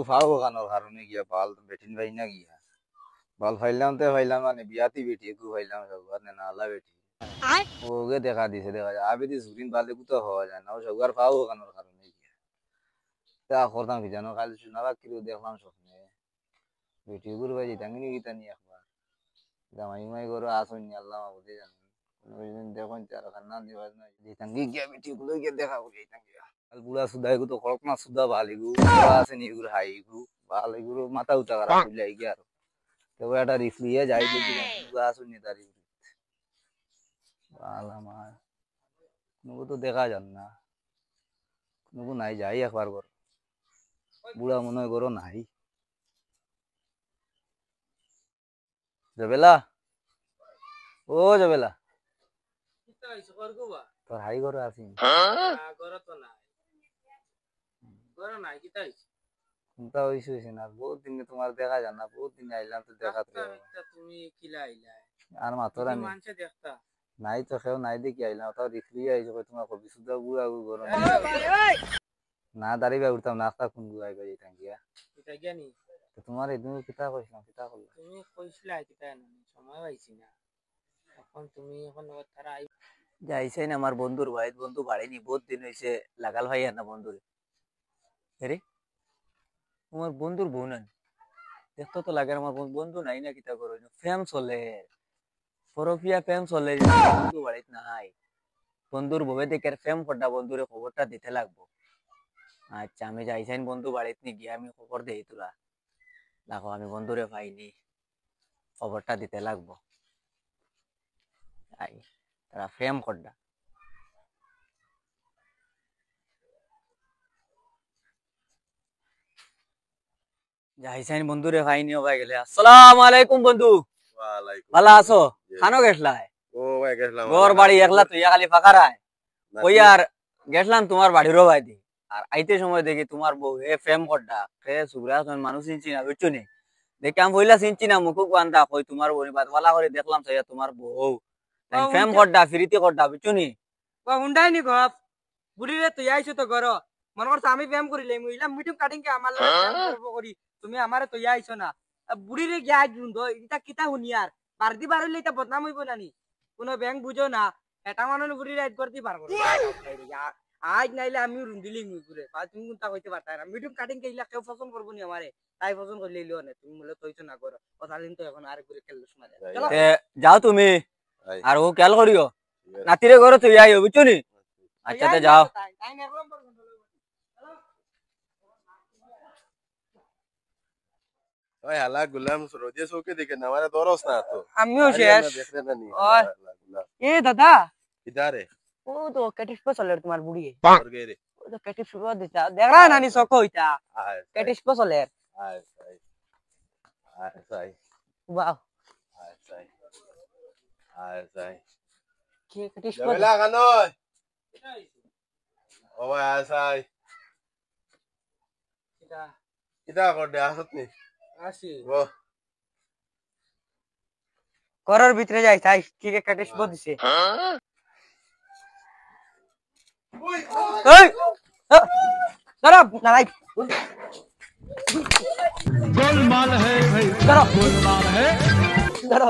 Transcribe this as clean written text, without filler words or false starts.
ফাও গানোর কারণে গিয়া বাল বেটিন ভাই না গিয়া বাল ফাইলাম তে ফাইলাম মানে বিয়াতি বেটি একু ফাইলাম সবার না আলা বেটি ওকে দেখা দিছে দেখা যায় আবে দি জুরিন বালে কুতো হওয়া যায় না ও সবার ফাও গানোর কারণে গিয়া তা করতাম কি জানো কাল শোনাবা কি দেখলাম স্বপ্নে বেটি গুরু ভাই টাঙ্গিনি গীতা নি একবার জামাই মাই করো আসুন নি আল্লাহ মাবুদে জানেন কোনদিন দেখুন চার খান্না দিবা না দি টাঙ্গি গিয়া বেটি গুলো গিয়া দেখা করি টাঙ্গি কাল বুড়া সুদা গো তো খরক না সুদা ভালিগু আছে নি গুরু হাইগু ভালিগু মাথা উঠা করা কইলাই গিয়া তো এটা রিফলিয়ে যাই দেখি বুড়া আসুন নি তারি ভালো আমার নুকু তো দেখা যান না নুকু নাই যাই একবার কর বুড়া মনে হয় করো নাই জবেলা ও জবেলা তোর হাই ঘরে আসি চিন্তা হয়েছে না বহুত দিন তোমার দেখা যান না বহুত দিন আইলাম তো দেখা আর মাতরা নাই তো কেউ নাই দেখি আইলাম তাও রিফলি আইছে তোমার কবি সুদা বুড়া গরম না দাঁড়িয়ে উঠতাম নাস্তা কোন গুয়াই বাজে টাঙ্গিয়া তোমার এই তুমি কিতা কইছিলাম কিতা করলা তুমি কইছিলা কিতা সময় পাইছি না এখন তুমি এখন তারা যাইছেন আমার বন্ধুর ভাই বন্ধু বাড়িনি বহুত দিন হইছে লাগাল ভাই না বন্ধুর আরে তোমার বন্ধুর বউ না দেখতো তো লাগে আমার বন্ধু নাই না কিতা করো ফেম চলে ফরফিয়া ফেম চলে বন্ধু বাড়িত নাই বন্ধুর বউয়ে দেখে ফেম ফটা বন্ধুরে খবরটা দিতে লাগবো আচ্ছা আমি যাইছেন বন্ধু বাড়িত নি গিয়ে আমি খবর দেই তোরা দেখো আমি বন্ধুরে পাইনি খবরটা দিতে লাগবো আই তারা ফেম করডা যাইছেন বন্ধুরে পাইনি ভাই গেলে আসসালামু আলাইকুম বন্ধু ওয়ালাইকুম ভালো আছো খানো গেছলা ও ভাই গেছলাম গোর বাড়ি একলা তুই খালি ফাঁকা রায় ওই আর গেছলাম তোমার বাড়িরও ভাই দি আর আইতে সময় দেখি তোমার বউ হে ফেম করডা হে সুগ্রা মানুষ চিনছি না বুঝছো নি দেখি আমি বইলা চিনছি না মুখুক বান্ধা কই তোমার বউ বাতওয়ালা করে দেখলাম সাইয়া তোমার বউ ফেম করডা ফিরিতে করডা বুঝছো নি ও হুন্ডাই নি গপ বুড়ি রে তুই আইছো তো ঘর মন করছ আমি ব্যায়াম করিলে মুইলা মিটিং কাটিং কে আমার লাগে ব্যায়াম করব করি তুমি আমারে তুই আইছো না বুড়ি রে গিয়া জুন দো এটা কিতা হুনিয়ার বারদি বারলে এটা বদনাম হইব নানি কোনো ব্যাংক বুঝো না এটা মানুষ বুড়ি রাইট করতে পারবো আজ নাইলে আমি রুন্দিলি মুইপুরে বা তুমি কোনটা কইতে পারতা না মিটিং কাটিং কে ইলা কেউ পছন্দ করবো নি আমারে তাই পছন্দ করলে লিও না তুমি বলে তইছো না করো কথালিন তো এখন আর করে খেললো শোনা চলো যাও তুমি আর ও খেয়াল করিও নাতিরে ঘরে তুই আইও বুঝছো নি আচ্ছা তে যাও ওই হালা গুলাম রোজে সোকে দেখে না মানে দরস না তো আমিও শেষ দেখলে না নি এ দাদা কিদারে ও তো কেটিস পছলের তোমার বুড়ি और गे रे ও তো কেটিস শুরু দিতা দেখরা নানি সক হইতা কেটিস পছলের আয় সাই আয় সাই বাহ আয় সাই আয় সাই কি কেটিস জবেলা কানয় ও ভাই আয় সাই কিটা কিটা করতে আসত নি আসি ও ঘরের ভিতরে যাই তাই কি কেটিস দিছে এই দাঁড়া দাঁড়াই गोलमाल है भाई दाঁড়া गोलमाल है দাঁড়া